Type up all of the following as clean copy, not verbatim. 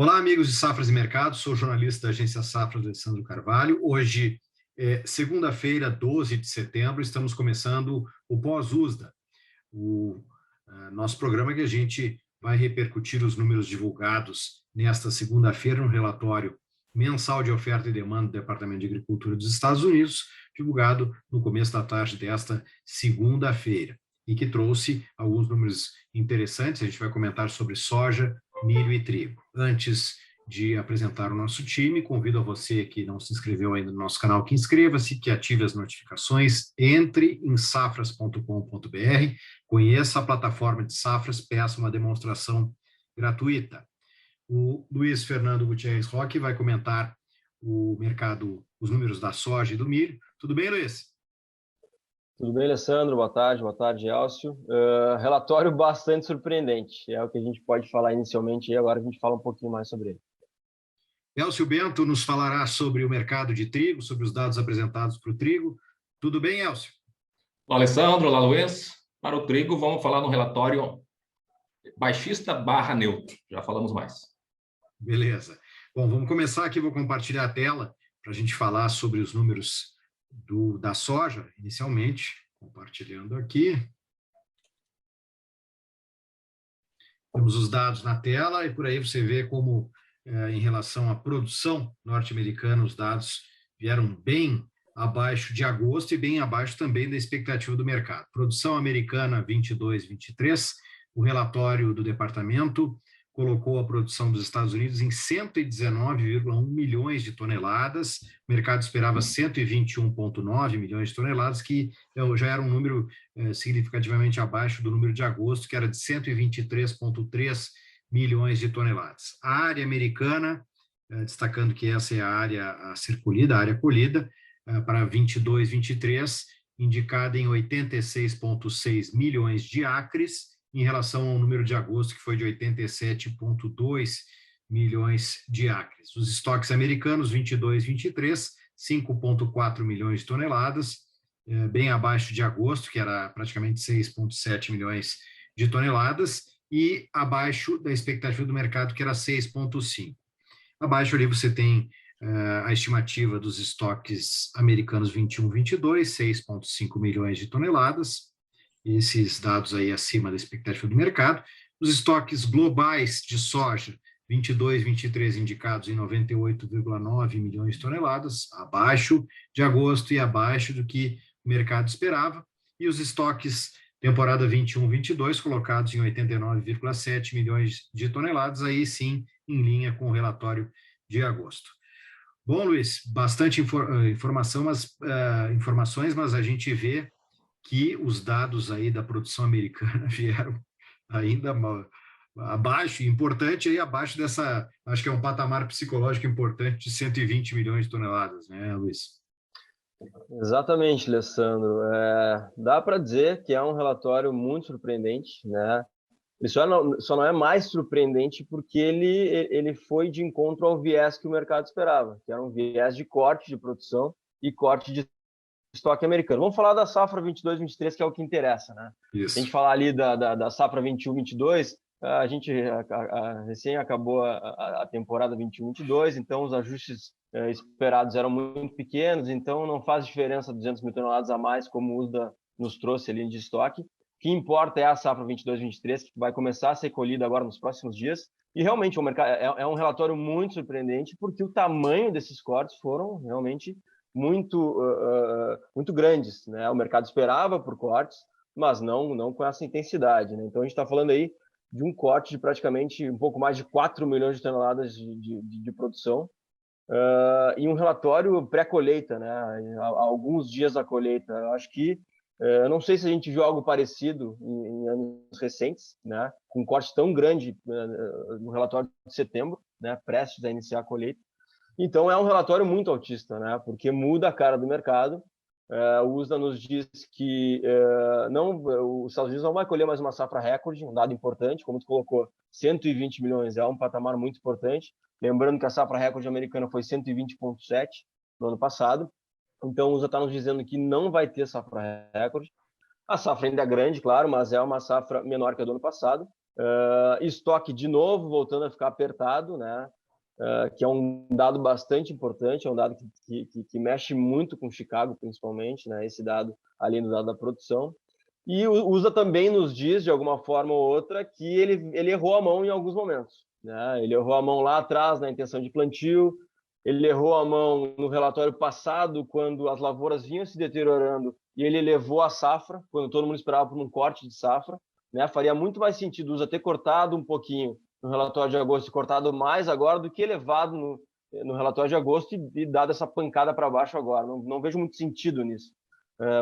Olá, amigos de Safras e Mercado, sou jornalista da agência Safras, Alessandro Carvalho. Hoje é segunda-feira, 12 de setembro, estamos começando o Pós-USDA, o nosso programa que a gente vai repercutir os números divulgados nesta segunda-feira, um relatório mensal de oferta e demanda do Departamento de Agricultura dos Estados Unidos, divulgado no começo da tarde desta segunda-feira, e que trouxe alguns números interessantes. A gente vai comentar sobre soja, milho e trigo. Antes de apresentar o nosso time, convido a você que não se inscreveu ainda no nosso canal que inscreva-se, que ative as notificações, entre em safras.com.br, conheça a plataforma de Safras, peça uma demonstração gratuita. O Luiz Fernando Gutierrez Roque vai comentar o mercado, os números da soja e do milho. Tudo bem, Luiz? Tudo bem, Alessandro? Boa tarde, Elcio. Relatório bastante surpreendente, é o que a gente pode falar inicialmente e agora a gente fala um pouquinho mais sobre ele. Elcio Bento nos falará sobre o mercado de trigo, sobre os dados apresentados para o trigo. Tudo bem, Elcio? Olá, Alessandro, olá, Luiz. Para o trigo, vamos falar no relatório baixista barra neutro. Já falamos mais. Beleza. Bom, vamos começar aqui, vou compartilhar a tela para a gente falar sobre os números da soja, inicialmente, compartilhando aqui. Temos os dados na tela e por aí você vê como, em relação à produção norte-americana, os dados vieram bem abaixo de agosto e bem abaixo também da expectativa do mercado. Produção americana 22-23, o relatório do departamento colocou a produção dos Estados Unidos em 119,1 milhões de toneladas, o mercado esperava 121,9 milhões de toneladas, que já era um número significativamente abaixo do número de agosto, que era de 123,3 milhões de toneladas. A área americana, destacando que essa é a área a ser colhida, a área colhida, para 22-23, indicada em 86,6 milhões de acres, em relação ao número de agosto, que foi de 87,2 milhões de acres. Os estoques americanos, 22-23, 5,4 milhões de toneladas, bem abaixo de agosto, que era praticamente 6,7 milhões de toneladas, e abaixo da expectativa do mercado, que era 6,5. Abaixo ali você tem a estimativa dos estoques americanos 21-22, 6,5 milhões de toneladas, esses dados aí acima da expectativa do mercado. Os estoques globais de soja, 22-23, indicados em 98,9 milhões de toneladas, abaixo de agosto e abaixo do que o mercado esperava. E os estoques temporada 21-22, colocados em 89,7 milhões de toneladas, aí sim em linha com o relatório de agosto. Bom, Luiz, bastante informações, mas a gente vê que os dados aí da produção americana vieram ainda abaixo, importante aí abaixo dessa, acho que é um patamar psicológico importante de 120 milhões de toneladas, né, Luiz? Exatamente, Alessandro. Dá para dizer que é um relatório muito surpreendente, né? Ele só não é mais surpreendente porque ele foi de encontro ao viés que o mercado esperava, que era um viés de corte de produção e corte de estoque americano. Vamos falar da safra 22-23, que é o que interessa, né? Isso. Se a gente falar ali da safra 21-22, a gente recém acabou a temporada 21-22, então os ajustes esperados eram muito pequenos, então não faz diferença 200 mil toneladas a mais, como o USDA nos trouxe ali de estoque. O que importa é a safra 22-23, que vai começar a ser colhida agora nos próximos dias. E realmente o mercado é um relatório muito surpreendente, porque o tamanho desses cortes foram realmente muito grandes, né? O mercado esperava por cortes, mas não com essa intensidade, né? Então a gente está falando aí de um corte de praticamente um pouco mais de 4 milhões de toneladas de produção, e um relatório pré-colheita, né? Há alguns dias da colheita. Eu acho que eu não sei se a gente viu algo parecido em anos recentes, né? Com um corte tão grande no relatório de setembro, né? Prestes a iniciar a colheita. Então, é um relatório muito altista, né? Porque muda a cara do mercado. O USDA nos diz que os Estados Unidos não vai colher mais uma safra recorde, um dado importante, como tu colocou, 120 milhões é um patamar muito importante. Lembrando que a safra recorde americana foi 120,7 no ano passado. Então, o USDA está nos dizendo que não vai ter safra recorde. A safra ainda é grande, claro, mas é uma safra menor que a do ano passado. Estoque, de novo, voltando a ficar apertado, né? Que é um dado bastante importante, é um dado que mexe muito com Chicago, principalmente, né? Esse dado, além do dado da produção. E o USA também nos diz, de alguma forma ou outra, que ele errou a mão em alguns momentos, né? Ele errou a mão lá atrás, na intenção de plantio, ele errou a mão no relatório passado, quando as lavouras vinham se deteriorando, e ele elevou a safra, quando todo mundo esperava por um corte de safra, né? Faria muito mais sentido o USA ter cortado um pouquinho no relatório de agosto, e cortado mais agora do que elevado no relatório de agosto e dado essa pancada para baixo agora. Não vejo muito sentido nisso.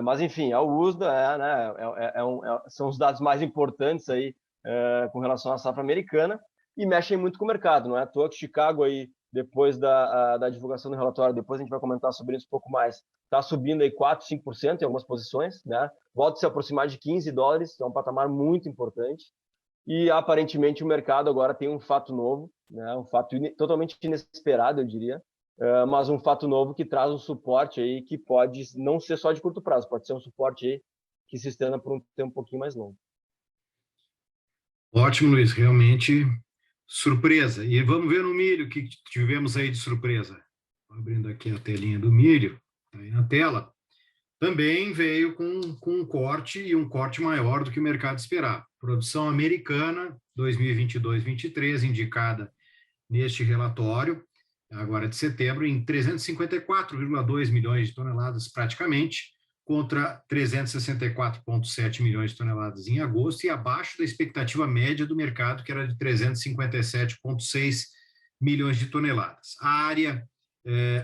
Mas, enfim, a USDA, né, são os dados mais importantes aí com relação à safra americana e mexem muito com o mercado. Não é à toa que Chicago, aí, depois da divulgação do relatório, depois a gente vai comentar sobre isso um pouco mais, está subindo aí 4%, 5% em algumas posições, né? Volta a se aproximar de $15, que é um patamar muito importante. E, aparentemente, o mercado agora tem um fato novo, né? Um fato totalmente inesperado, eu diria, mas um fato novo que traz um suporte aí que pode não ser só de curto prazo, pode ser um suporte aí que se estenda por um tempo um pouquinho mais longo. Ótimo, Luiz, realmente surpresa. E vamos ver no milho o que tivemos aí de surpresa. Abrindo aqui a telinha do milho, está aí na tela. Também veio com um corte e um corte maior do que o mercado esperava. Produção americana 2022-23, indicada neste relatório, agora de setembro, em 354,2 milhões de toneladas praticamente, contra 364,7 milhões de toneladas em agosto e abaixo da expectativa média do mercado, que era de 357,6 milhões de toneladas. A área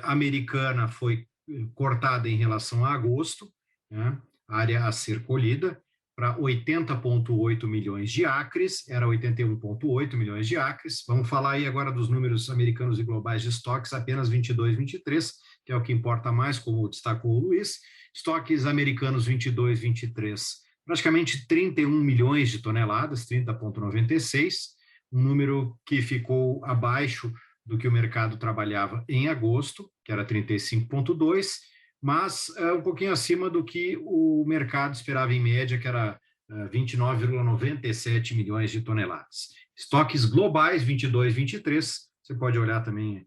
americana foi cortada em relação a agosto, né? Área a ser colhida, para 80,8 milhões de acres, era 81,8 milhões de acres. Vamos falar aí agora dos números americanos e globais de estoques, apenas 22, 23, que é o que importa mais, como destacou o Luiz. Estoques americanos 22, 23, praticamente 31 milhões de toneladas, 30,96, um número que ficou abaixo do que o mercado trabalhava em agosto, que era 35,2, mas um pouquinho acima do que o mercado esperava em média, que era 29,97 milhões de toneladas. Estoques globais 22, 23, você pode olhar também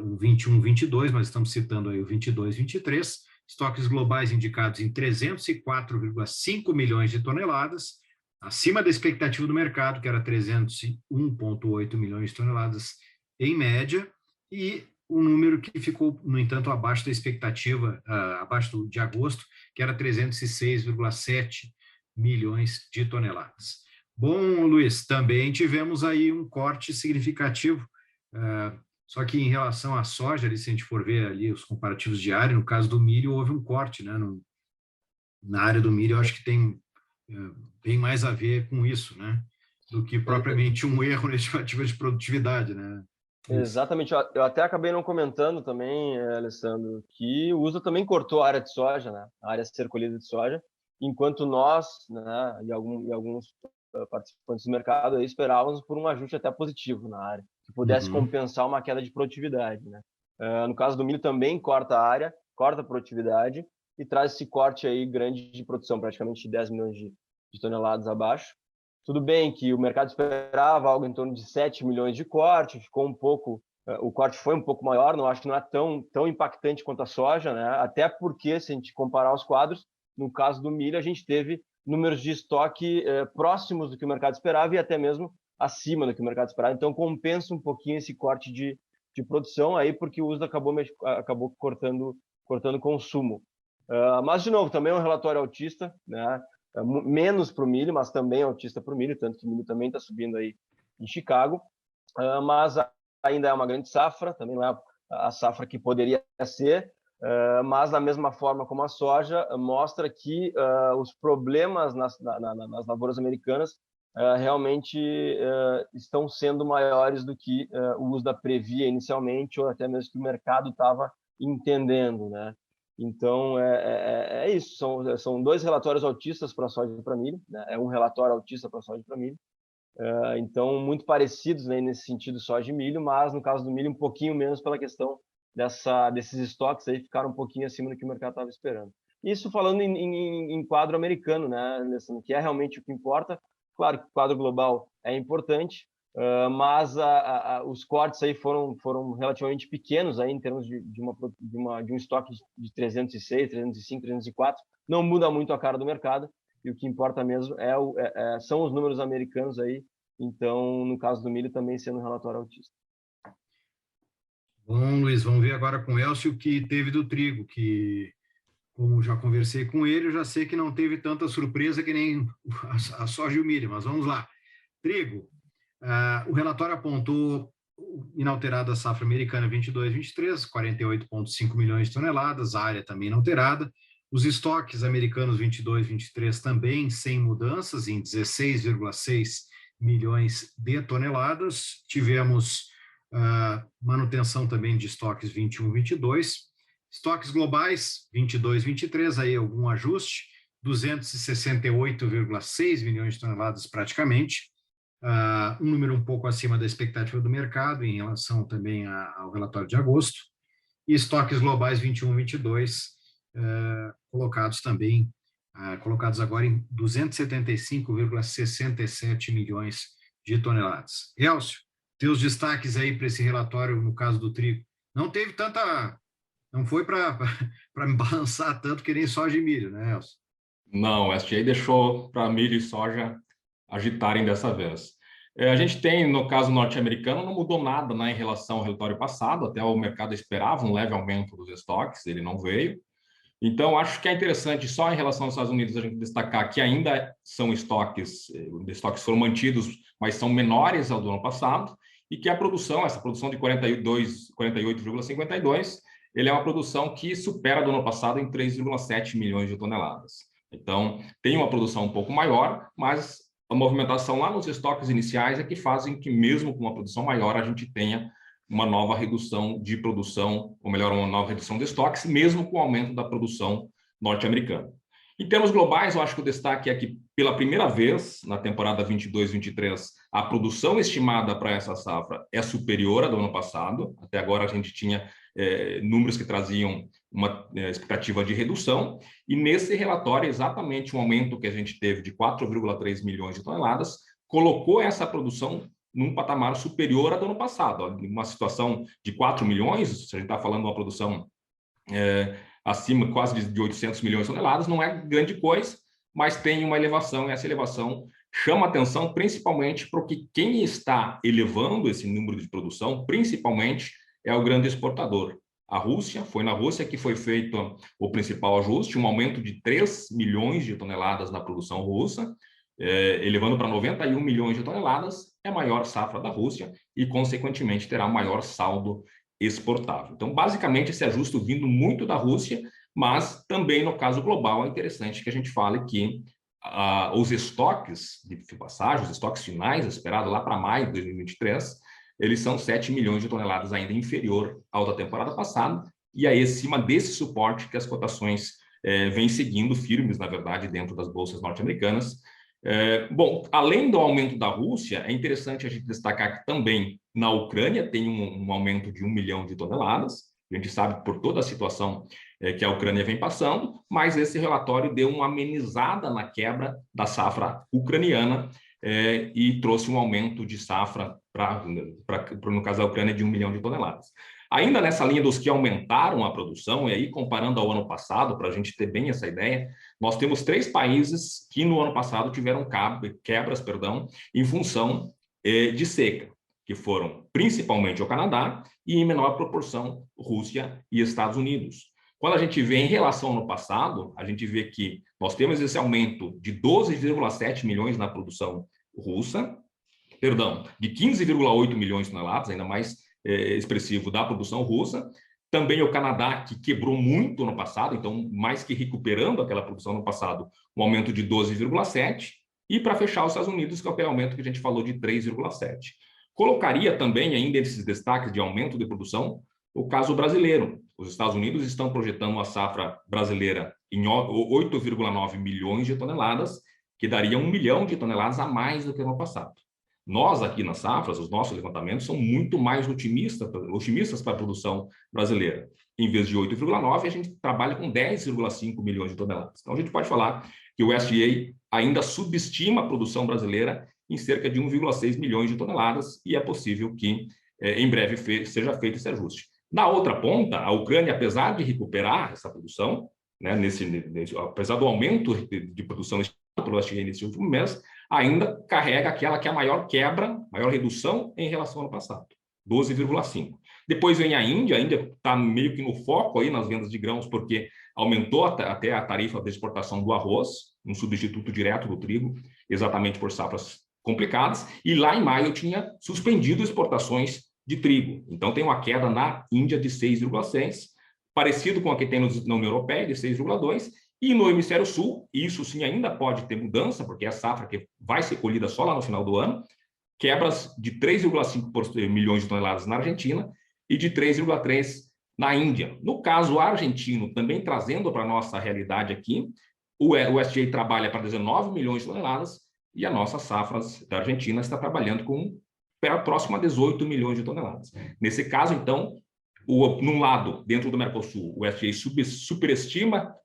o 21, 22, mas estamos citando aí o 22, 23, estoques globais indicados em 304,5 milhões de toneladas, acima da expectativa do mercado, que era 301,8 milhões de toneladas em média, e um número que ficou, no entanto, abaixo da expectativa, abaixo de agosto, que era 306,7 milhões de toneladas. Bom, Luiz, também tivemos aí um corte significativo, só que em relação à soja, ali, se a gente for ver ali os comparativos de área, no caso do milho, houve um corte, né? Na área do milho, eu acho que tem bem mais a ver com isso, né? Do que propriamente um erro na estimativa de produtividade, né? Exatamente. Eu até acabei não comentando também, Alessandro, que o USA também cortou a área de soja, né? A área a ser colhida de soja, enquanto nós, né, e alguns participantes do mercado aí, esperávamos por um ajuste até positivo na área, que pudesse compensar uma queda de produtividade, né? No caso do milho também corta a área, corta a produtividade e traz esse corte aí grande de produção, praticamente 10 milhões de toneladas abaixo. Tudo bem que o mercado esperava algo em torno de 7 milhões de corte, ficou um pouco, o corte foi um pouco maior, não acho que não é tão impactante quanto a soja, né? Até porque, se a gente comparar os quadros, no caso do milho, a gente teve números de estoque próximos do que o mercado esperava e até mesmo acima do que o mercado esperava. Então, compensa um pouquinho esse corte de produção aí, porque o USA acabou cortando consumo. Mas, de novo, também é um relatório altista, né? Menos para o milho, mas também autista para o milho, tanto que o milho também está subindo aí em Chicago, mas ainda é uma grande safra, também não é a safra que poderia ser, mas da mesma forma como a soja, mostra que os problemas nas lavouras americanas realmente estão sendo maiores do que o USDA previa inicialmente, ou até mesmo que o mercado estava entendendo, né? Então, é isso. São dois relatórios autistas para soja e para milho, né? É um relatório autista para soja e para milho. Então, muito parecidos, né, nesse sentido, soja e milho, mas no caso do milho, um pouquinho menos pela questão desses estoques aí ficaram um pouquinho acima do que o mercado estava esperando. Isso falando em quadro americano, né, que é realmente o que importa. Claro que o quadro global é importante, mas os cortes aí foram relativamente pequenos aí em termos de um estoque de 306, 305, 304. Não muda muito a cara do mercado, e o que importa mesmo são os números americanos aí. Então, no caso do milho, também sendo um relatório altista. Bom, Luiz, vamos ver agora com o Elcio o que teve do trigo, que, como já conversei com ele, eu já sei que não teve tanta surpresa que nem a soja e o milho, mas vamos lá. Trigo, o relatório apontou inalterada a safra americana 22-23, 48,5 milhões de toneladas, a área também inalterada. Os estoques americanos 22-23 também sem mudanças, em 16,6 milhões de toneladas. Tivemos manutenção também de estoques 21-22. Estoques globais 22-23, aí algum ajuste, 268,6 milhões de toneladas praticamente. Um número um pouco acima da expectativa do mercado em relação também ao relatório de agosto, e estoques globais 21-22 colocados agora em 275,67 milhões de toneladas. Elcio, teus destaques aí para esse relatório no caso do trigo. Não foi para me balançar tanto que nem soja e milho, né, Elcio? Não, o SDA deixou para milho e soja agitarem dessa vez. A gente tem, no caso norte-americano, não mudou nada, né, em relação ao relatório passado, até o mercado esperava um leve aumento dos estoques, ele não veio. Então, acho que é interessante, só em relação aos Estados Unidos, a gente destacar que ainda são estoques foram mantidos, mas são menores ao do ano passado, e que essa produção de 48,52, ele é uma produção que supera do ano passado em 3,7 milhões de toneladas. Então, tem uma produção um pouco maior, mas a movimentação lá nos estoques iniciais é que fazem que, mesmo com uma produção maior, a gente tenha uma nova redução de produção, ou melhor, uma nova redução de estoques, mesmo com o aumento da produção norte-americana. Em termos globais, eu acho que o destaque é que, pela primeira vez na temporada 22-23, a produção estimada para essa safra é superior à do ano passado. Até agora a gente tinha números que traziam uma expectativa de redução, e nesse relatório, exatamente o aumento que a gente teve de 4,3 milhões de toneladas, colocou essa produção num patamar superior ao do ano passado. Uma situação de 4 milhões, se a gente está falando de uma produção acima quase de 800 milhões de toneladas, não é grande coisa, mas tem uma elevação, e essa elevação chama atenção principalmente porque quem está elevando esse número de produção, principalmente, é o grande exportador. A Rússia, foi na Rússia que foi feito o principal ajuste, um aumento de 3 milhões de toneladas na produção russa, elevando para 91 milhões de toneladas, é a maior safra da Rússia e, consequentemente, terá maior saldo exportável. Então, basicamente, esse ajuste vindo muito da Rússia, mas também no caso global é interessante que a gente fale que os estoques de passagem, os estoques finais esperados lá para maio de 2023, eles são 7 milhões de toneladas, ainda inferior ao da temporada passada, e é acima desse suporte que as cotações vêm seguindo firmes, na verdade, dentro das bolsas norte-americanas. Bom, além do aumento da Rússia, é interessante a gente destacar que também na Ucrânia tem um aumento de 1 milhão de toneladas. A gente sabe por toda a situação que a Ucrânia vem passando, mas esse relatório deu uma amenizada na quebra da safra ucraniana e trouxe um aumento de safra, no caso da Ucrânia, de 1 milhão de toneladas. Ainda nessa linha dos que aumentaram a produção, e aí comparando ao ano passado, para a gente ter bem essa ideia, nós temos 3 países que no ano passado tiveram quebras, em função de seca, que foram principalmente o Canadá e, em menor proporção, Rússia e Estados Unidos. Quando a gente vê em relação ao ano passado, a gente vê que nós temos esse aumento de 12,7 milhões na produção russa, de 15,8 milhões de toneladas, ainda mais expressivo da produção russa. Também o Canadá, que quebrou muito no passado, então mais que recuperando aquela produção no passado, um aumento de 12,7, e para fechar os Estados Unidos, que é o aumento que a gente falou de 3,7. Colocaria também ainda esses destaques de aumento de produção o caso brasileiro. Os Estados Unidos estão projetando a safra brasileira em 8,9 milhões de toneladas, que daria 1 milhão de toneladas a mais do que no ano passado. Nós aqui nas safras, os nossos levantamentos são muito mais otimistas para a produção brasileira. Em vez de 8,9, a gente trabalha com 10,5 milhões de toneladas. Então, a gente pode falar que o USDA ainda subestima a produção brasileira em cerca de 1,6 milhões de toneladas, e é possível que em breve seja feito esse ajuste. Na outra ponta, a Ucrânia, apesar de recuperar essa produção, né, apesar do aumento de produção pelo USDA nesse último mês, ainda carrega aquela que é a maior quebra, maior redução em relação ao ano passado, 12,5. Depois vem a Índia está meio que no foco aí nas vendas de grãos, porque aumentou até a tarifa de exportação do arroz, um substituto direto do trigo, exatamente por safras complicadas, e lá em maio tinha suspendido exportações de trigo. Então tem uma queda na Índia de 6,6, parecido com a que tem na União Europeia, de 6,2, e no hemisfério sul, isso sim ainda pode ter mudança, porque é a safra que vai ser colhida só lá no final do ano, quebras de 3,5 milhões de toneladas na Argentina e de 3,3 na Índia. No caso argentino, também trazendo para a nossa realidade aqui, o USDA trabalha para 19 milhões de toneladas e a nossa safra da Argentina está trabalhando com próximo a 18 milhões de toneladas. Nesse caso, então, num lado, dentro do Mercosul, o USDA subestima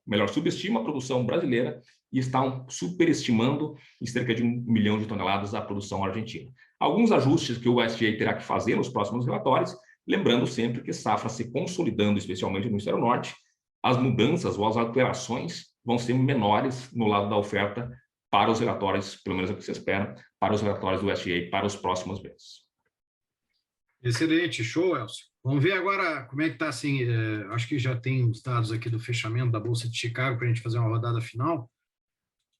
a produção brasileira e está superestimando em cerca de 1 milhão de toneladas a produção argentina. Alguns ajustes que o USDA terá que fazer nos próximos relatórios, lembrando sempre que safra se consolidando, especialmente no hemisfério norte, as mudanças ou as alterações vão ser menores no lado da oferta para os relatórios, pelo menos é o que se espera, para os relatórios do USDA para os próximos meses. Excelente, show, Elcio. Vamos ver agora como é que está, assim, acho que já tem os dados aqui do fechamento da Bolsa de Chicago para a gente fazer uma rodada final.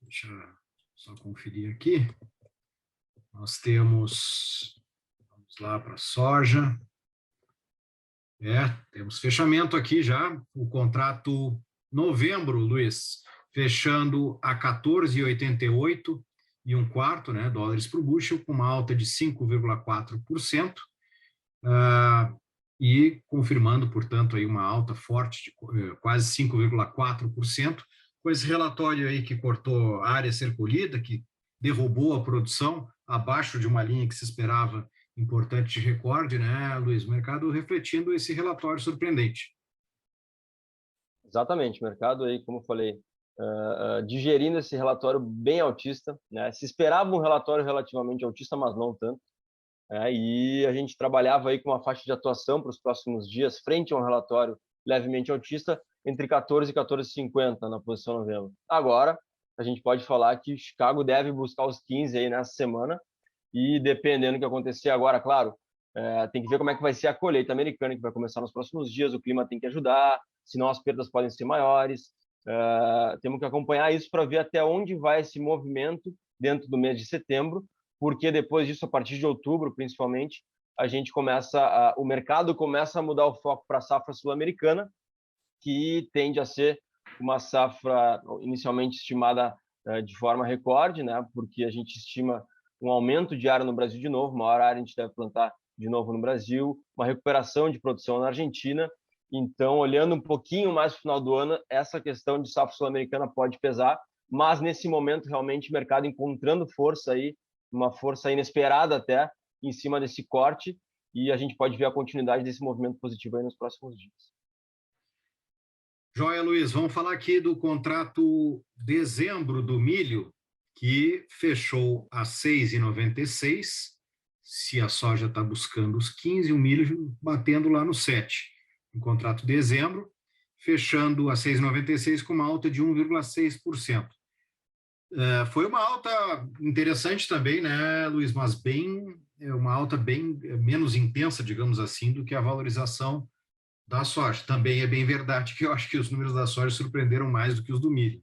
Deixa eu só conferir aqui. Nós temos, vamos lá para a soja. Temos fechamento aqui já, o contrato novembro, Luiz, fechando a 14,88 e um quarto, né, dólares por bushel, com uma alta de 5,4%, e confirmando, portanto, aí uma alta forte de quase 5,4%, com esse relatório aí que cortou a área a ser colhida, que derrubou a produção abaixo de uma linha que se esperava importante de recorde, né, Luiz? O mercado refletindo esse relatório surpreendente. Exatamente, o mercado aí, como eu falei, digerindo esse relatório bem altista, né? Se esperava um relatório relativamente altista, mas não tanto. E a gente trabalhava aí com uma faixa de atuação para os próximos dias, frente a um relatório levemente altista, entre 14 e 14,50 na posição novembro. Agora, a gente pode falar que Chicago deve buscar os 15 aí nessa semana, e dependendo do que acontecer agora, claro, tem que ver como é que vai ser a colheita americana, que vai começar nos próximos dias, o clima tem que ajudar, senão as perdas podem ser maiores. Temos que acompanhar isso para ver até onde vai esse movimento dentro do mês de setembro, porque depois disso, a partir de outubro, principalmente, o mercado começa a mudar o foco para a safra sul-americana, que tende a ser uma safra inicialmente estimada de forma recorde, né? Porque a gente estima um aumento de área no Brasil de novo, maior área a gente deve plantar de novo no Brasil, uma recuperação de produção na Argentina. Então, olhando um pouquinho mais para o final do ano, essa questão de safra sul-americana pode pesar, mas nesse momento, realmente, o mercado encontrando força aí, uma força inesperada até, em cima desse corte, e a gente pode ver a continuidade desse movimento positivo aí nos próximos dias. Joia, Luiz, vamos falar aqui do contrato dezembro do milho, que fechou a 6,96. Se a soja está buscando os 15, o milho batendo lá no 7. O contrato dezembro, fechando a 6,96 com uma alta de 1,6%. Foi uma alta interessante também, né, Luiz, mas uma alta bem menos intensa, digamos assim, do que a valorização da soja. Também é bem verdade que eu acho que os números da soja surpreenderam mais do que os do milho.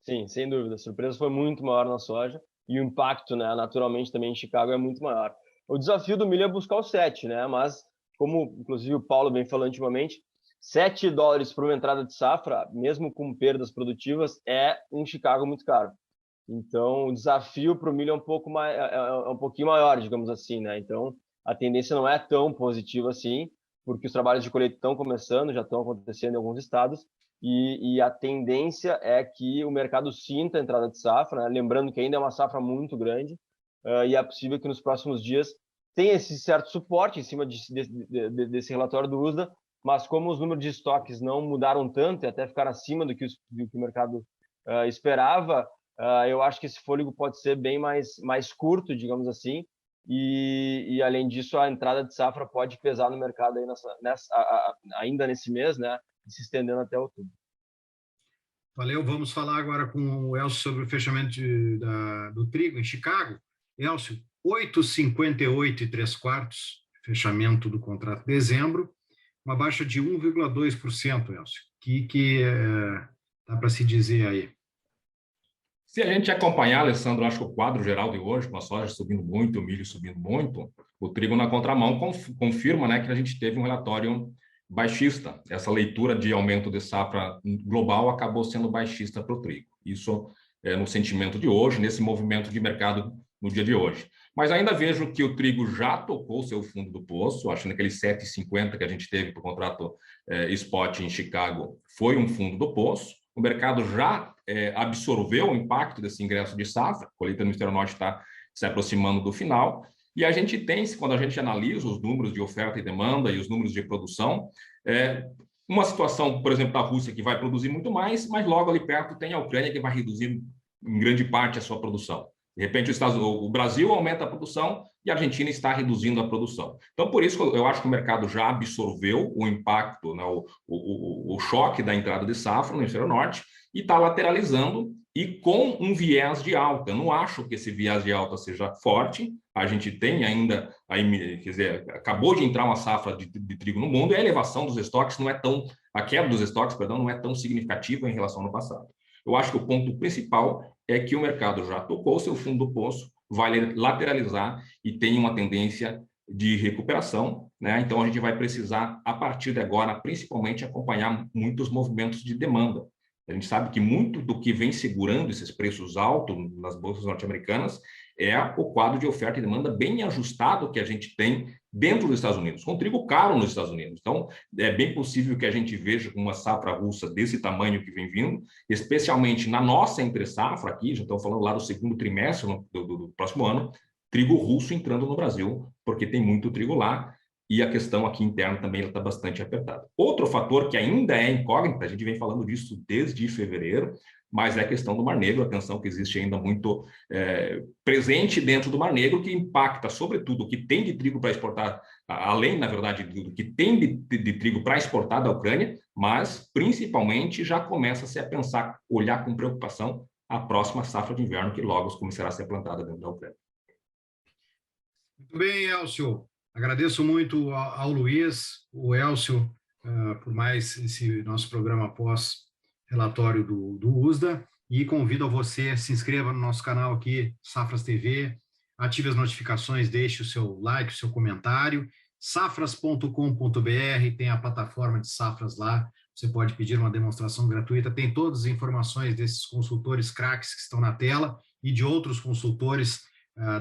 Sim, sem dúvida. A surpresa foi muito maior na soja e o impacto, né, naturalmente, também em Chicago é muito maior. O desafio do milho é buscar o 7, né? Mas, como inclusive o Paulo vem falando ultimamente, $7 por uma entrada de safra, mesmo com perdas produtivas, é um Chicago muito caro. Então, o desafio para o milho é um pouquinho maior, digamos assim, né? Então, a tendência não é tão positiva assim, porque os trabalhos de colheita estão começando, já estão acontecendo em alguns estados, e a tendência é que o mercado sinta a entrada de safra, né? Lembrando que ainda é uma safra muito grande, e é possível que nos próximos dias tenha esse certo suporte em cima desse relatório do USDA, mas como os números de estoques não mudaram tanto e até ficaram acima do que o mercado esperava, eu acho que esse fôlego pode ser bem mais curto, digamos assim, e além disso, a entrada de safra pode pesar no mercado aí ainda nesse mês, né, e se estendendo até outubro. Valeu, vamos falar agora com o Elcio sobre o fechamento do trigo em Chicago. Elcio, 8,58 fechamento do contrato de dezembro, uma baixa de 1,2%, Elcio. O que dá para se dizer aí? Se a gente acompanhar, Alessandro, acho que o quadro geral de hoje, com a soja subindo muito, o milho subindo muito, o trigo na contramão confirma, né, que a gente teve um relatório baixista. Essa leitura de aumento de safra global acabou sendo baixista para o trigo. Isso no sentimento de hoje, nesse movimento de mercado no dia de hoje. Mas ainda vejo que o trigo já tocou seu fundo do poço, acho que naquele 7,50 que a gente teve para o contrato spot em Chicago, foi um fundo do poço. O mercado já absorveu o impacto desse ingresso de safra, a colheita no Hemisfério Norte está se aproximando do final, e a gente tem, quando a gente analisa os números de oferta e demanda e os números de produção, uma situação, por exemplo, da Rússia, que vai produzir muito mais, mas logo ali perto tem a Ucrânia, que vai reduzir em grande parte a sua produção. De repente, o Brasil aumenta a produção e a Argentina está reduzindo a produção. Então, por isso, eu acho que o mercado já absorveu o impacto, né, o choque da entrada de safra no Hemisfério Norte e está lateralizando e com um viés de alta. Eu não acho que esse viés de alta seja forte. A gente tem ainda, quer dizer, acabou de entrar uma safra de trigo no mundo e a elevação dos estoques não é tão, a queda dos estoques, perdão, não é tão significativa em relação ao passado. Eu acho que o ponto principal é que o mercado já tocou seu fundo do poço, vai lateralizar e tem uma tendência de recuperação, né? Então, a gente vai precisar, a partir de agora, principalmente, acompanhar muitos movimentos de demanda. A gente sabe que muito do que vem segurando esses preços altos nas bolsas norte-americanas é o quadro de oferta e demanda bem ajustado que a gente tem dentro dos Estados Unidos, com trigo caro nos Estados Unidos. Então, é bem possível que a gente veja uma safra russa desse tamanho que vem vindo, especialmente na nossa entre-safra aqui, já estamos falando lá do segundo trimestre do próximo ano, trigo russo entrando no Brasil, porque tem muito trigo lá, e a questão aqui interna também está bastante apertada. Outro fator que ainda é incógnita, a gente vem falando disso desde fevereiro, mas é a questão do Mar Negro, a tensão que existe ainda muito presente dentro do Mar Negro, que impacta, sobretudo, o que tem de trigo para exportar, além, na verdade, do que tem de trigo para exportar da Ucrânia, mas, principalmente, já começa-se a pensar, olhar com preocupação a próxima safra de inverno, que logo começará a ser plantada dentro da Ucrânia. Muito bem, Elcio. Agradeço muito ao Luiz, o Elcio, por mais esse nosso programa pós-relatório do USDA, e convido a você, se inscreva no nosso canal aqui, Safras TV, ative as notificações, deixe o seu like, o seu comentário, safras.com.br, tem a plataforma de Safras lá, você pode pedir uma demonstração gratuita, tem todas as informações desses consultores craques que estão na tela e de outros consultores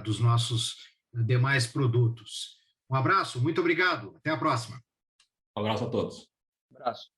dos nossos demais produtos. Um abraço, muito obrigado. Até a próxima. Um abraço a todos. Um abraço.